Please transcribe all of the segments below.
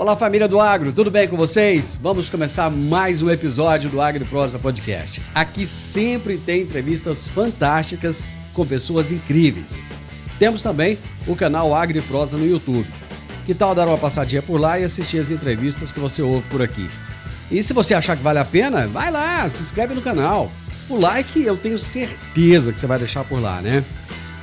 Fala, família do Agro, tudo bem com vocês? Vamos começar mais um episódio do AgriProsa Podcast. Aqui sempre tem entrevistas fantásticas com pessoas incríveis. Temos também o canal AgriProsa no YouTube. Que tal dar uma passadinha por lá e assistir as entrevistas que você ouve por aqui? E se você achar que vale a pena, vai lá, se inscreve no canal. O like eu tenho certeza que você vai deixar por lá, né?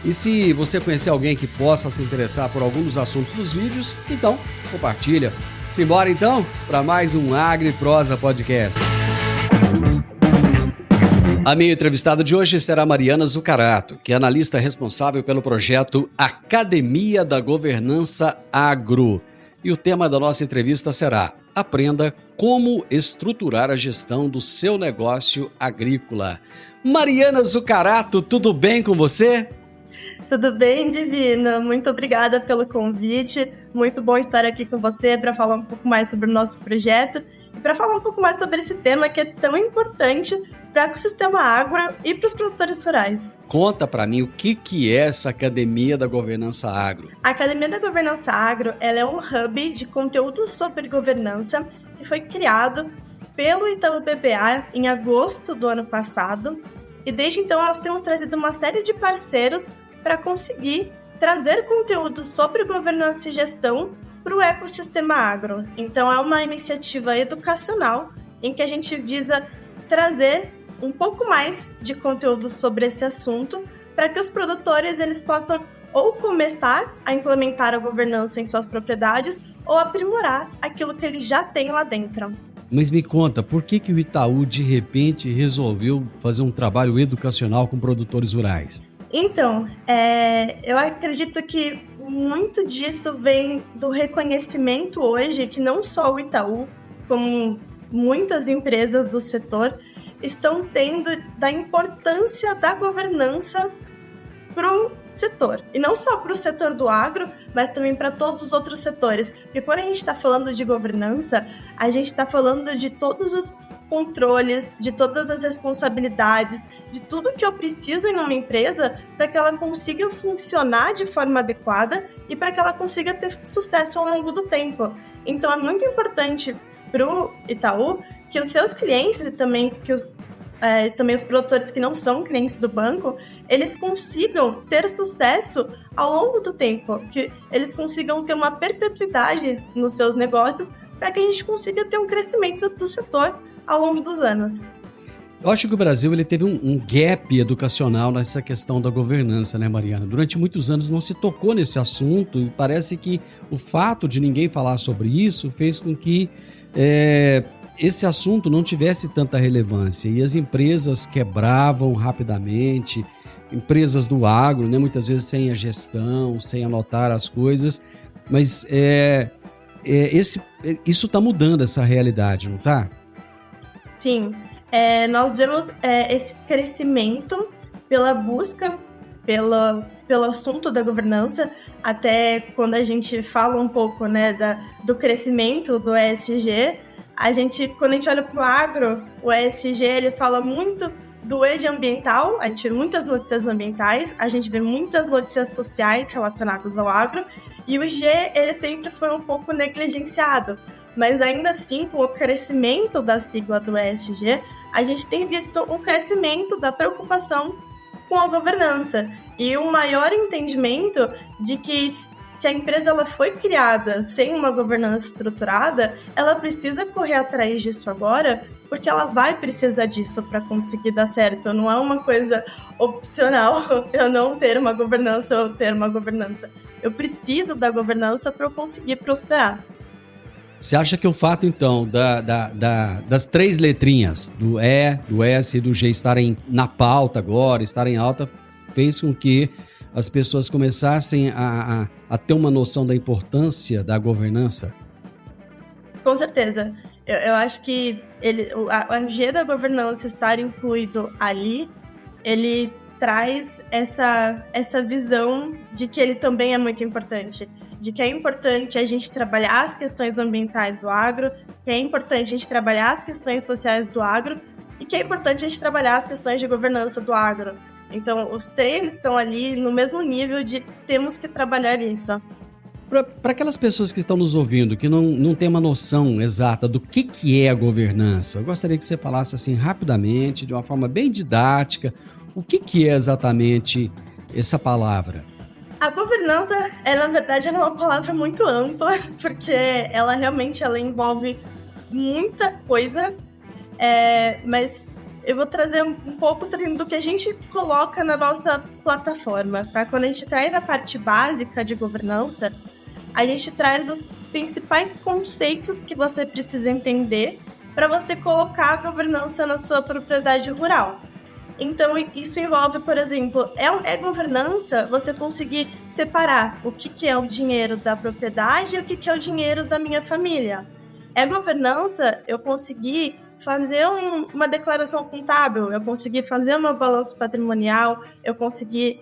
E se você conhecer alguém que possa se interessar por algum dos assuntos dos vídeos, então compartilha. Simbora então para mais um AgriProsa Podcast. A minha entrevistada de hoje será Mariana Zucarato, que é analista responsável pelo projeto Academia da Governança Agro. E o tema da nossa entrevista será: aprenda como estruturar a gestão do seu negócio agrícola. Mariana Zucarato, tudo bem com você? Tudo bem, Divino? Muito obrigada pelo convite. Muito bom estar aqui com você para falar um pouco mais sobre o nosso projeto e para falar um pouco mais sobre esse tema que é tão importante para o ecossistema agro e para os produtores rurais. Conta para mim o que é essa Academia da Governança Agro. A Academia da Governança Agro ela é um hub de conteúdos sobre governança que foi criado pelo Itaú BBA em agosto do ano passado. E desde então nós temos trazido uma série de parceiros para conseguir trazer conteúdo sobre governança e gestão para o ecossistema agro. Então é uma iniciativa educacional em que a gente visa trazer um pouco mais de conteúdo sobre esse assunto para que os produtores eles possam ou começar a implementar a governança em suas propriedades ou aprimorar aquilo que eles já têm lá dentro. Mas me conta, por que o Itaú de repente resolveu fazer um trabalho educacional com produtores rurais? Então, eu acredito que muito disso vem do reconhecimento hoje que não só o Itaú, como muitas empresas do setor, estão tendo da importância da governança para o setor. E não só para o setor do agro, mas também para todos os outros setores. Porque quando a gente está falando de governança, a gente está falando de todos os controles, de todas as responsabilidades, de tudo que eu preciso em uma empresa para que ela consiga funcionar de forma adequada e para que ela consiga ter sucesso ao longo do tempo. Então é muito importante para o Itaú que os seus clientes e também também os produtores que não são clientes do banco, eles consigam ter sucesso ao longo do tempo, que eles consigam ter uma perpetuidade nos seus negócios para que a gente consiga ter um crescimento do setor ao longo dos anos. Eu acho que o Brasil ele teve um gap educacional nessa questão da governança, né, Mariana? Durante muitos anos não se tocou nesse assunto e parece que o fato de ninguém falar sobre isso fez com que esse assunto não tivesse tanta relevância e as empresas quebravam rapidamente, empresas do agro, né, muitas vezes sem a gestão, sem anotar as coisas, mas isso está mudando essa realidade, não está? Sim, nós vemos esse crescimento pela busca, pelo assunto da governança, até quando a gente fala um pouco, né, do crescimento do ESG, quando a gente olha para o agro, o ESG ele fala muito do ED ambiental, a gente vê muitas notícias ambientais, a gente vê muitas notícias sociais relacionadas ao agro, e o G ele sempre foi um pouco negligenciado. Mas ainda assim, com o crescimento da sigla do ESG, a gente tem visto um crescimento da preocupação com a governança e um maior entendimento de que se a empresa ela foi criada sem uma governança estruturada, ela precisa correr atrás disso agora, porque ela vai precisar disso para conseguir dar certo. Não é uma coisa opcional eu não ter uma governança ou ter uma governança. Eu preciso da governança para eu conseguir prosperar. Você acha que o fato, então, das três letrinhas, do E, do S e do G estarem na pauta agora, estarem alta, fez com que as pessoas começassem a ter uma noção da importância da governança? Com certeza. Eu acho que o G da governança estar incluído ali, ele traz essa visão de que ele também é muito importante. De que é importante a gente trabalhar as questões ambientais do agro, que é importante a gente trabalhar as questões sociais do agro e que é importante a gente trabalhar as questões de governança do agro. Então, os três estão ali no mesmo nível de temos que trabalhar isso. Para aquelas pessoas que estão nos ouvindo, que não têm uma noção exata do que é a governança, eu gostaria que você falasse assim rapidamente, de uma forma bem didática, o que é exatamente essa palavra? A governança, na verdade, ela é uma palavra muito ampla, porque ela realmente envolve muita coisa, mas eu vou trazer um pouco do que a gente coloca na nossa plataforma. Tá? Quando a gente traz a parte básica de governança, a gente traz os principais conceitos que você precisa entender para você colocar a governança na sua propriedade rural. Então, isso envolve, por exemplo, governança você conseguir separar o que é o dinheiro da propriedade e o que é o dinheiro da minha família. É governança eu conseguir fazer uma declaração contábil, eu conseguir fazer uma balança patrimonial, eu conseguir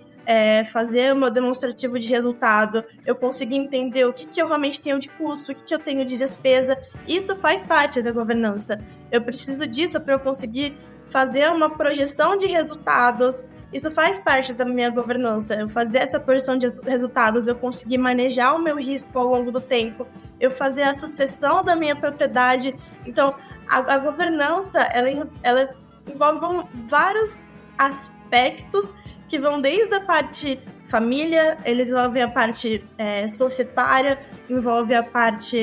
fazer o meu demonstrativo de resultado, eu conseguir entender o que eu realmente tenho de custo, o que eu tenho de despesa. Isso faz parte da governança. Eu preciso disso para eu conseguir fazer uma projeção de resultados. Isso faz parte da minha governança. Eu fazer essa projeção de resultados, eu conseguir manejar o meu risco ao longo do tempo, eu fazer a sucessão da minha propriedade. Então, a governança, ela envolve vários aspectos que vão desde a parte família, eles envolvem a parte societária, envolve a parte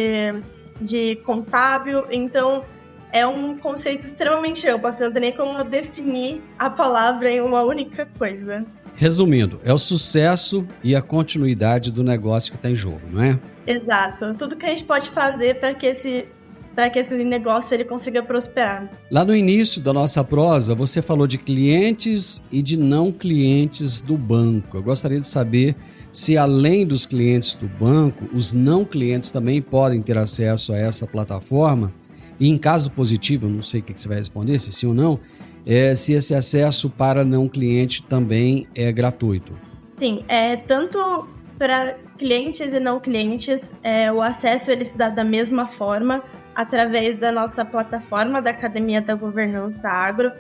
de contábil. Então, é um conceito extremamente amplo, você não tem nem como definir a palavra em uma única coisa. Resumindo, é o sucesso e a continuidade do negócio que está em jogo, não é? Exato. Tudo que a gente pode fazer para que esse negócio ele consiga prosperar. Lá no início da nossa prosa, você falou de clientes e de não clientes do banco. Eu gostaria de saber se, além dos clientes do banco, os não clientes também podem ter acesso a essa plataforma. E em caso positivo, eu não sei o que você vai responder, se sim ou não, se esse acesso para não cliente também é gratuito. Sim, tanto para clientes e não clientes, o acesso ele se dá da mesma forma, através da nossa plataforma da Academia da Governança Agro.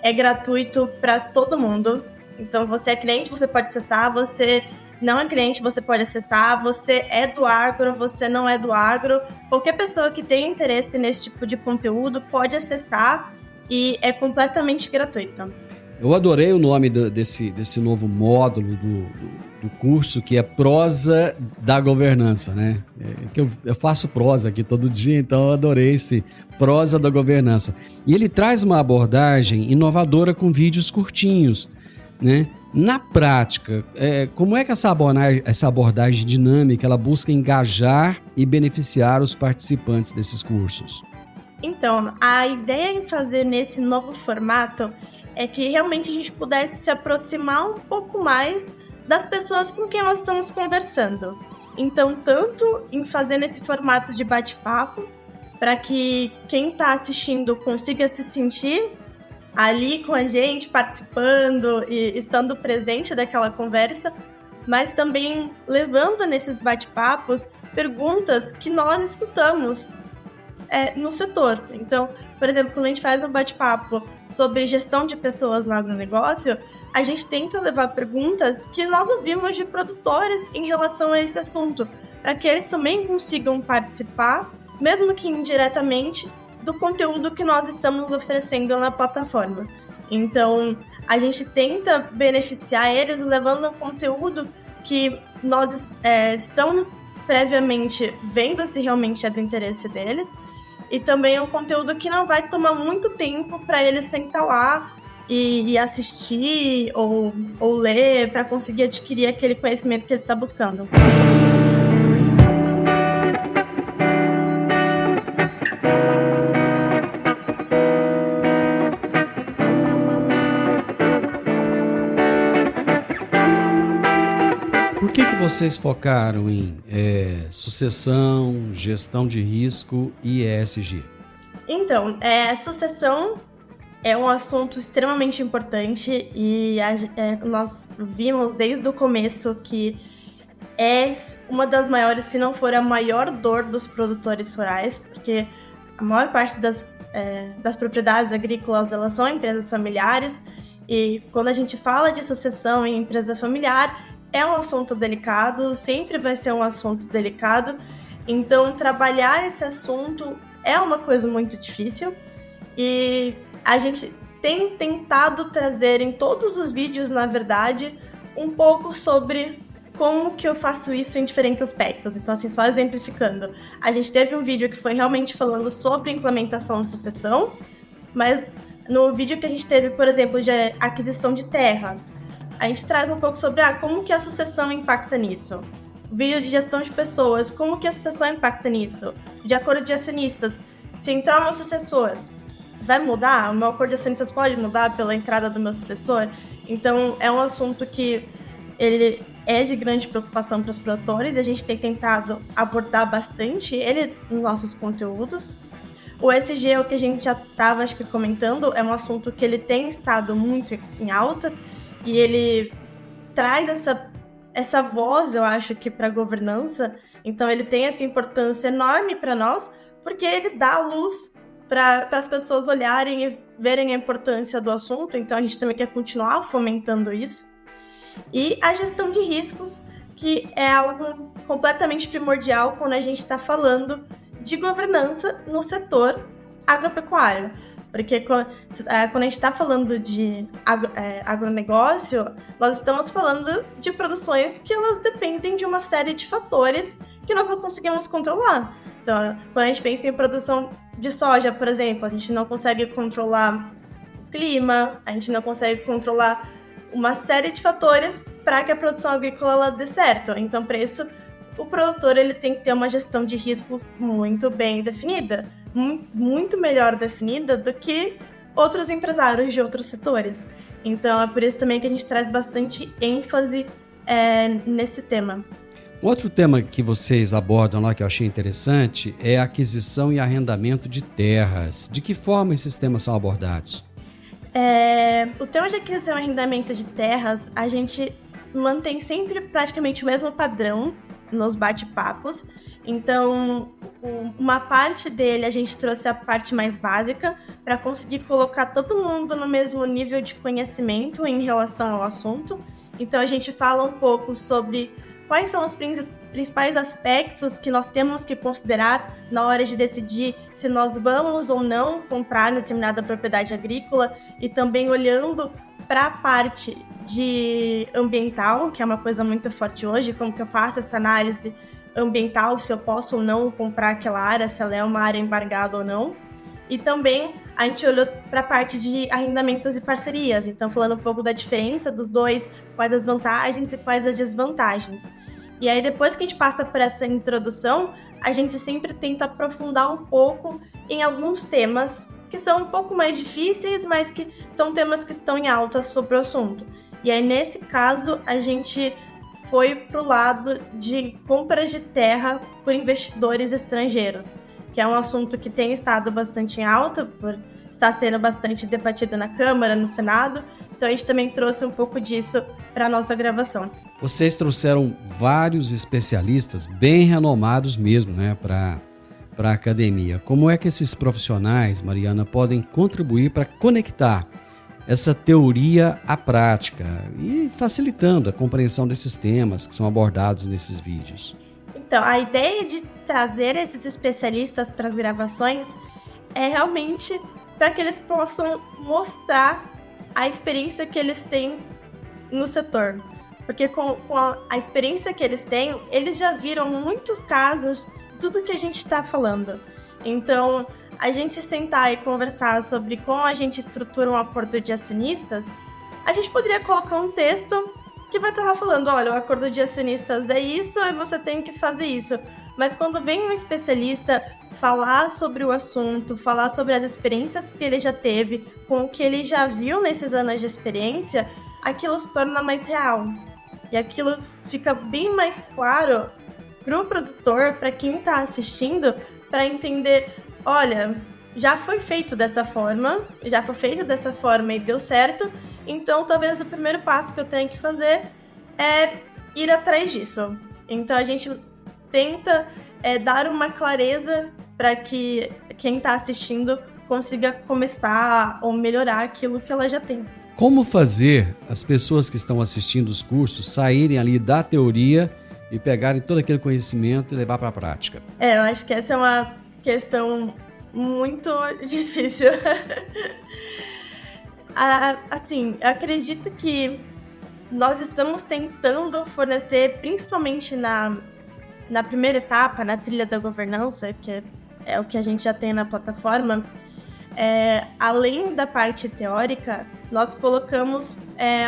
É gratuito para todo mundo. Então, você é cliente, você pode acessar, você não é cliente, você pode acessar, você é do agro, você não é do agro. Qualquer pessoa que tenha interesse nesse tipo de conteúdo pode acessar e é completamente gratuito. Eu adorei o nome desse novo módulo do curso, que é Prosa da Governança, né? Que eu faço prosa aqui todo dia, então eu adorei esse Prosa da Governança. E ele traz uma abordagem inovadora com vídeos curtinhos, né? Na prática, como é que essa abordagem dinâmica ela busca engajar e beneficiar os participantes desses cursos? Então, a ideia em fazer nesse novo formato é que realmente a gente pudesse se aproximar um pouco mais das pessoas com quem nós estamos conversando. Então, tanto em fazer nesse formato de bate-papo, para que quem está assistindo consiga se sentir ali com a gente, participando e estando presente daquela conversa, mas também levando nesses bate-papos perguntas que nós escutamos no setor. Então, por exemplo, quando a gente faz um bate-papo sobre gestão de pessoas no agronegócio, a gente tenta levar perguntas que nós ouvimos de produtores em relação a esse assunto, para que eles também consigam participar, mesmo que indiretamente, do conteúdo que nós estamos oferecendo na plataforma. Então, a gente tenta beneficiar eles levando um conteúdo que nós estamos previamente vendo se realmente é do interesse deles, e também é um conteúdo que não vai tomar muito tempo para eles sentar lá e assistir ou ler para conseguir adquirir aquele conhecimento que ele está buscando. Por que vocês focaram em sucessão, gestão de risco e ESG? Então, sucessão é um assunto extremamente importante e nós vimos desde o começo que é uma das maiores, se não for a maior dor dos produtores rurais, porque a maior parte das propriedades agrícolas elas são empresas familiares, e quando a gente fala de sucessão em empresa familiar, é um assunto delicado, sempre vai ser um assunto delicado. Então, trabalhar esse assunto é uma coisa muito difícil. E a gente tem tentado trazer em todos os vídeos, na verdade, um pouco sobre como que eu faço isso em diferentes aspectos. Então, assim, só exemplificando. A gente teve um vídeo que foi realmente falando sobre implementação de sucessão, mas no vídeo que a gente teve, por exemplo, de aquisição de terras, a gente traz um pouco sobre como que a sucessão impacta nisso. Vídeo de gestão de pessoas, como que a sucessão impacta nisso. De acordo de acionistas, se entrar um sucessor, vai mudar? O meu acordo de acionistas pode mudar pela entrada do meu sucessor? Então, é um assunto que ele é de grande preocupação para os produtores e a gente tem tentado abordar bastante ele nos nossos conteúdos. O ESG, o que a gente já estava, acho que, comentando, é um assunto que ele tem estado muito em alta e ele traz essa voz, eu acho, que para a governança. Então, ele tem essa importância enorme para nós, porque ele dá luz para as pessoas olharem e verem a importância do assunto. Então, a gente também quer continuar fomentando isso. E a gestão de riscos, que é algo completamente primordial quando a gente está falando de governança no setor agropecuário. Porque quando a gente está falando de agronegócio, nós estamos falando de produções que elas dependem de uma série de fatores que nós não conseguimos controlar. Então, quando a gente pensa em produção de soja, por exemplo, a gente não consegue controlar o clima, a gente não consegue controlar uma série de fatores para que a produção agrícola ela dê certo. Então, para isso, o produtor ele tem que ter uma gestão de risco muito bem definida, muito melhor definida do que outros empresários de outros setores. Então, é por isso também que a gente traz bastante ênfase nesse tema. Outro tema que vocês abordam lá que eu achei interessante é a aquisição e arrendamento de terras. De que forma esses temas são abordados? O tema de aquisição e arrendamento de terras, a gente mantém sempre praticamente o mesmo padrão nos bate-papos. Então, uma parte dele a gente trouxe a parte mais básica para conseguir colocar todo mundo no mesmo nível de conhecimento em relação ao assunto. Então, a gente fala um pouco sobre quais são os principais aspectos que nós temos que considerar na hora de decidir se nós vamos ou não comprar determinada propriedade agrícola e também olhando para a parte de ambiental, que é uma coisa muito forte hoje, como que eu faço essa análise ambiental, se eu posso ou não comprar aquela área, se ela é uma área embargada ou não. E também a gente olhou para a parte de arrendamentos e parcerias, então falando um pouco da diferença dos dois, quais as vantagens e quais as desvantagens. E aí depois que a gente passa por essa introdução, a gente sempre tenta aprofundar um pouco em alguns temas que são um pouco mais difíceis, mas que são temas que estão em alta sobre o assunto. E aí nesse caso a gente foi pro lado de compras de terra por investidores estrangeiros, que é um assunto que tem estado bastante em alta, por estar sendo bastante debatido na Câmara, no Senado. Então a gente também trouxe um pouco disso para a nossa gravação. Vocês trouxeram vários especialistas bem renomados mesmo, né, para a academia. Como é que esses profissionais, Mariana, podem contribuir para conectar essa teoria à prática e facilitando a compreensão desses temas que são abordados nesses vídeos? Então, a ideia de trazer esses especialistas para as gravações é realmente para que eles possam mostrar a experiência que eles têm no setor. Porque com a experiência que eles têm, eles já viram muitos casos de tudo que a gente está falando. Então, a gente sentar e conversar sobre como a gente estrutura um acordo de acionistas, a gente poderia colocar um texto que vai estar lá falando, olha, o acordo de acionistas é isso e você tem que fazer isso. Mas quando vem um especialista falar sobre o assunto, falar sobre as experiências que ele já teve, com o que ele já viu nesses anos de experiência, aquilo se torna mais real. E aquilo fica bem mais claro para o produtor, para quem está assistindo, para entender, olha, já foi feito dessa forma e deu certo, então talvez o primeiro passo que eu tenho que fazer é ir atrás disso. Então a gente tenta dar uma clareza para que quem está assistindo consiga começar ou melhorar aquilo que ela já tem. Como fazer as pessoas que estão assistindo os cursos saírem ali da teoria e pegarem todo aquele conhecimento e levar para a prática? Eu acho que essa é uma questão muito difícil. Assim, eu acredito que nós estamos tentando fornecer, principalmente na primeira etapa, na trilha da governança, que é o que a gente já tem na plataforma, além da parte teórica, nós colocamos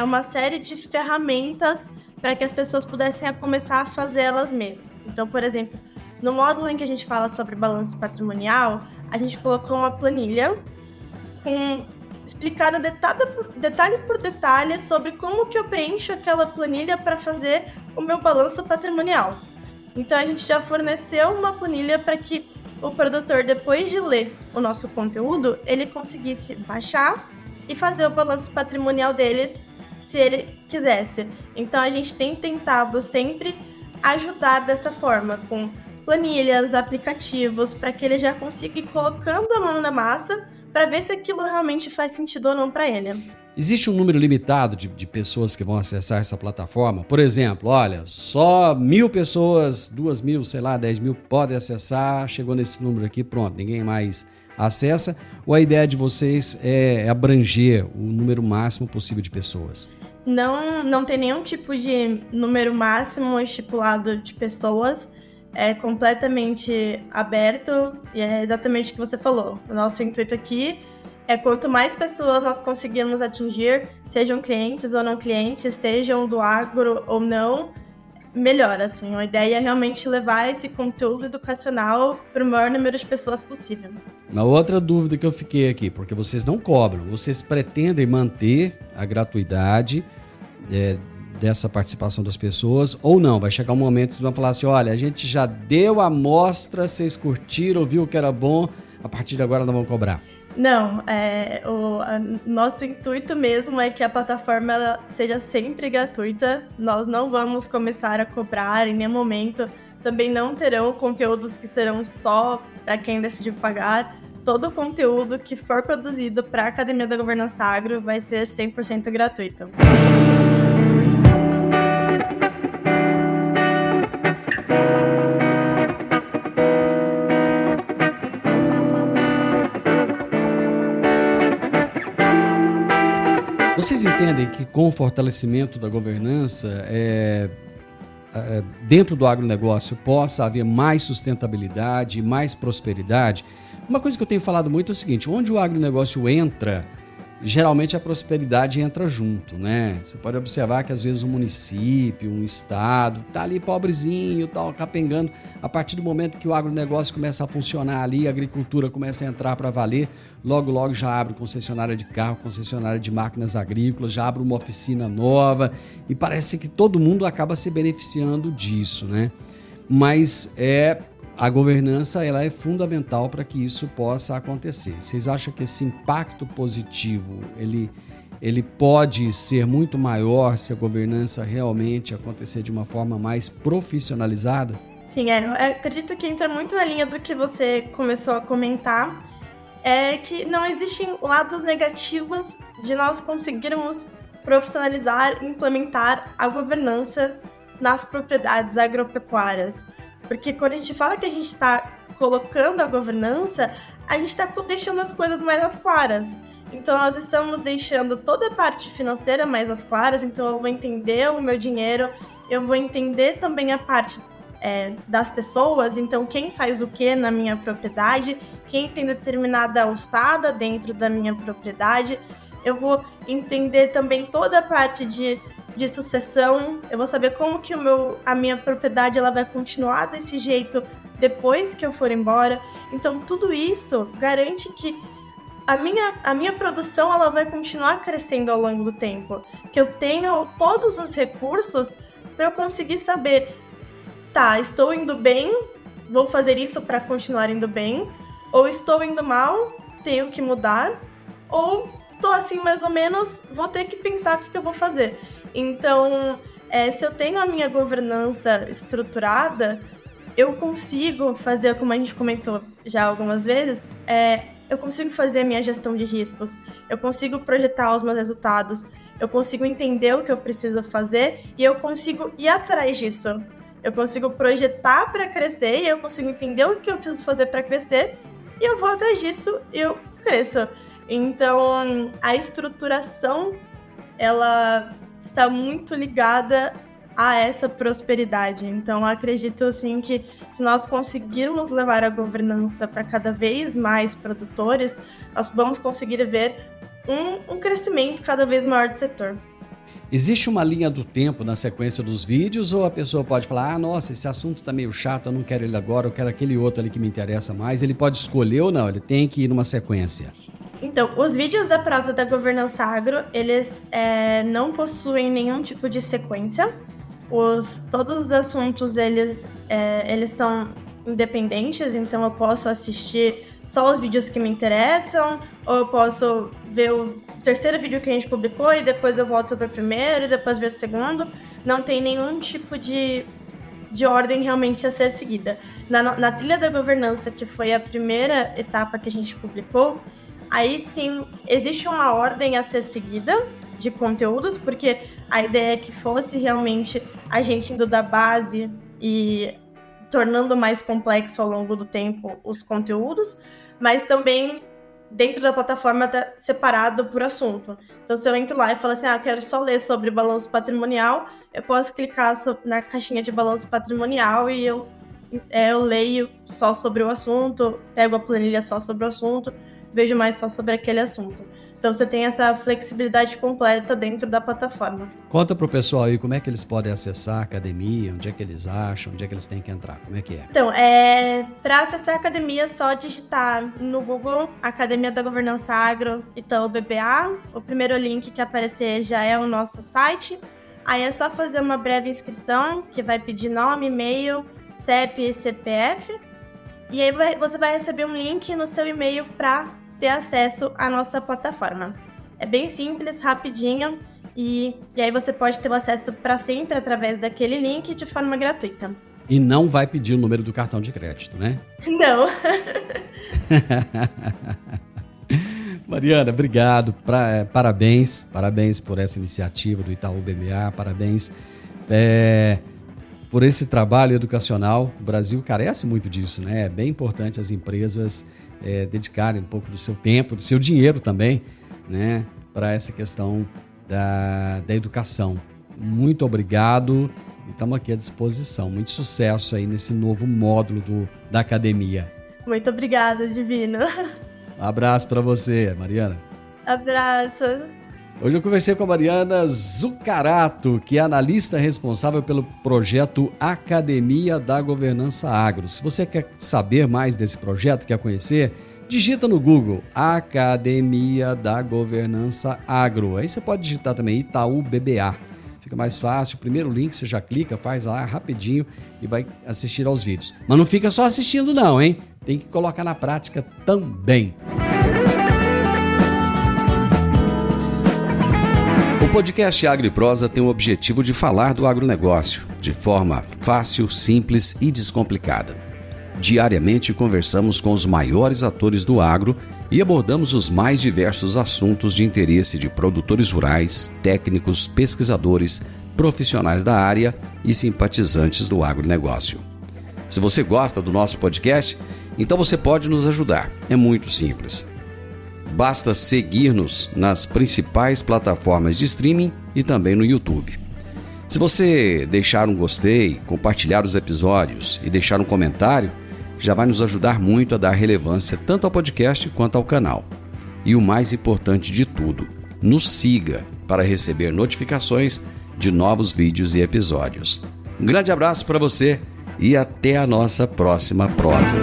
uma série de ferramentas para que as pessoas pudessem começar a fazer elas mesmas. Então, por exemplo, no módulo em que a gente fala sobre balanço patrimonial, a gente colocou uma planilha explicada detalhe por detalhe sobre como que eu preencho aquela planilha para fazer o meu balanço patrimonial. Então, a gente já forneceu uma planilha para que o produtor, depois de ler o nosso conteúdo, ele conseguisse baixar e fazer o balanço patrimonial dele, se ele quisesse. Então, a gente tem tentado sempre ajudar dessa forma, com planilhas, aplicativos, para que ele já consiga ir colocando a mão na massa para ver se aquilo realmente faz sentido ou não para ele. Existe um número limitado de pessoas que vão acessar essa plataforma? Por exemplo, olha, só 1.000 pessoas, 2.000, sei lá, 10.000 podem acessar, chegou nesse número aqui, pronto, ninguém mais acessa? Ou a ideia de vocês é abranger o número máximo possível de pessoas? Não tem nenhum tipo de número máximo estipulado de pessoas, é completamente aberto e é exatamente o que você falou. O nosso intuito aqui é quanto mais pessoas nós conseguirmos atingir, sejam clientes ou não clientes, sejam do agro ou não, melhor, assim. A ideia é realmente levar esse conteúdo educacional para o maior número de pessoas possível. Uma outra dúvida que eu fiquei aqui, porque vocês não cobram, vocês pretendem manter a gratuidade dessa participação das pessoas ou não? Vai chegar um momento que vocês vão falar assim, olha, a gente já deu a amostra, vocês curtiram, viu que era bom, a partir de agora nós vamos cobrar. Não, nosso intuito mesmo é que a plataforma ela seja sempre gratuita. Nós não vamos começar a cobrar em nenhum momento. Também não terão conteúdos que serão só para quem decidir pagar. Todo o conteúdo que for produzido para a Academia da Governança Agro vai ser 100% gratuito. Vocês entendem que com o fortalecimento da governança, dentro do agronegócio, possa haver mais sustentabilidade, mais prosperidade? Uma coisa que eu tenho falado muito é o seguinte, onde o agronegócio entra, geralmente a prosperidade entra junto, né? Você pode observar que às vezes um município, um estado, tá ali pobrezinho, tá capengando. A partir do momento que o agronegócio começa a funcionar ali, a agricultura começa a entrar para valer, logo já abre concessionária de carro, concessionária de máquinas agrícolas, já abre uma oficina nova e parece que todo mundo acaba se beneficiando disso, né? Mas a governança ela é fundamental para que isso possa acontecer. Vocês acham que esse impacto positivo ele pode ser muito maior se a governança realmente acontecer de uma forma mais profissionalizada? Sim, eu acredito que entra muito na linha do que você começou a comentar, é que não existem lados negativos de nós conseguirmos profissionalizar e implementar a governança nas propriedades agropecuárias. Porque quando a gente fala que a gente está colocando a governança, a gente está deixando as coisas mais às claras. Então, nós estamos deixando toda a parte financeira mais às claras. Então, eu vou entender o meu dinheiro, eu vou entender também a parte das pessoas. Então, quem faz o que na minha propriedade, quem tem determinada alçada dentro da minha propriedade. Eu vou entender também toda a parte de sucessão, eu vou saber como que a minha propriedade ela vai continuar desse jeito depois que eu for embora. Então, tudo isso garante que a minha produção ela vai continuar crescendo ao longo do tempo. Que eu tenho todos os recursos para eu conseguir saber, tá, estou indo bem, vou fazer isso para continuar indo bem, ou estou indo mal, tenho que mudar, ou tô assim mais ou menos, vou ter que pensar o que eu vou fazer. Então, se eu tenho a minha governança estruturada, eu consigo fazer, como a gente comentou já algumas vezes, eu consigo fazer a minha gestão de riscos, eu consigo projetar os meus resultados, eu consigo entender o que eu preciso fazer e eu consigo ir atrás disso. Eu consigo projetar para crescer e eu consigo entender o que eu preciso fazer para crescer e eu vou atrás disso e eu cresço. Então, a estruturação, ela está muito ligada a essa prosperidade. Então, acredito, assim, que se nós conseguirmos levar a governança para cada vez mais produtores, nós vamos conseguir ver um crescimento cada vez maior do setor. Existe uma linha do tempo na sequência dos vídeos ou a pessoa pode falar, nossa, esse assunto está meio chato, eu não quero ele agora, eu quero aquele outro ali que me interessa mais. Ele pode escolher ou não? Ele tem que ir numa sequência? Então, os vídeos da prosa da governança agro, eles não possuem nenhum tipo de sequência. Todos os assuntos, eles são independentes, então eu posso assistir só os vídeos que me interessam, ou eu posso ver o terceiro vídeo que a gente publicou e depois eu volto para o primeiro e depois ver o segundo. Não tem nenhum tipo de ordem realmente a ser seguida. Na trilha da governança, que foi a primeira etapa que a gente publicou, aí sim existe uma ordem a ser seguida de conteúdos, porque a ideia é que fosse realmente a gente indo da base e tornando mais complexo ao longo do tempo os conteúdos, mas também dentro da plataforma tá separado por assunto. Então, se eu entro lá e falo assim, eu quero só ler sobre balanço patrimonial, eu posso clicar na caixinha de balanço patrimonial e eu leio só sobre o assunto, pego a planilha só sobre o assunto, vejo mais só sobre aquele assunto. Então, você tem essa flexibilidade completa dentro da plataforma. Conta pro pessoal aí como é que eles podem acessar a academia, onde é que eles acham, onde é que eles têm que entrar, como é que é? Então, para acessar a academia é só digitar no Google Academia da Governança Agro Itaú BBA. O primeiro link que aparecer já é o nosso site. Aí é só fazer uma breve inscrição, que vai pedir nome, e-mail, CEP e CPF. E aí você vai receber um link no seu e-mail para ter acesso à nossa plataforma. É bem simples, rapidinho, e aí você pode ter o acesso para sempre através daquele link de forma gratuita. E não vai pedir o número do cartão de crédito, né? Não. Mariana, obrigado, parabéns por essa iniciativa do Itaú BBA, parabéns por esse trabalho educacional. O Brasil carece muito disso, né? É bem importante as empresas dedicarem um pouco do seu tempo, do seu dinheiro também, né, para essa questão da educação. Muito obrigado e estamos aqui à disposição. Muito sucesso aí nesse novo módulo da academia. Muito obrigada, Divino. Um abraço para você, Mariana. Abraço. Hoje eu conversei com a Mariana Zucarato, que é analista responsável pelo projeto Academia da Governança Agro. Se você quer saber mais desse projeto, quer conhecer, digita no Google Academia da Governança Agro. Aí você pode digitar também Itaú BBA. Fica mais fácil. O primeiro link você já clica, faz lá rapidinho e vai assistir aos vídeos. Mas não fica só assistindo não, hein? Tem que colocar na prática também. O podcast Agro e Prosa tem o objetivo de falar do agronegócio de forma fácil, simples e descomplicada. Diariamente conversamos com os maiores atores do agro e abordamos os mais diversos assuntos de interesse de produtores rurais, técnicos, pesquisadores, profissionais da área e simpatizantes do agronegócio. Se você gosta do nosso podcast, então você pode nos ajudar. É muito simples. Basta seguir-nos nas principais plataformas de streaming e também no YouTube. Se você deixar um gostei, compartilhar os episódios e deixar um comentário, já vai nos ajudar muito a dar relevância tanto ao podcast quanto ao canal. E o mais importante de tudo, nos siga para receber notificações de novos vídeos e episódios. Um grande abraço para você e até a nossa próxima prosa.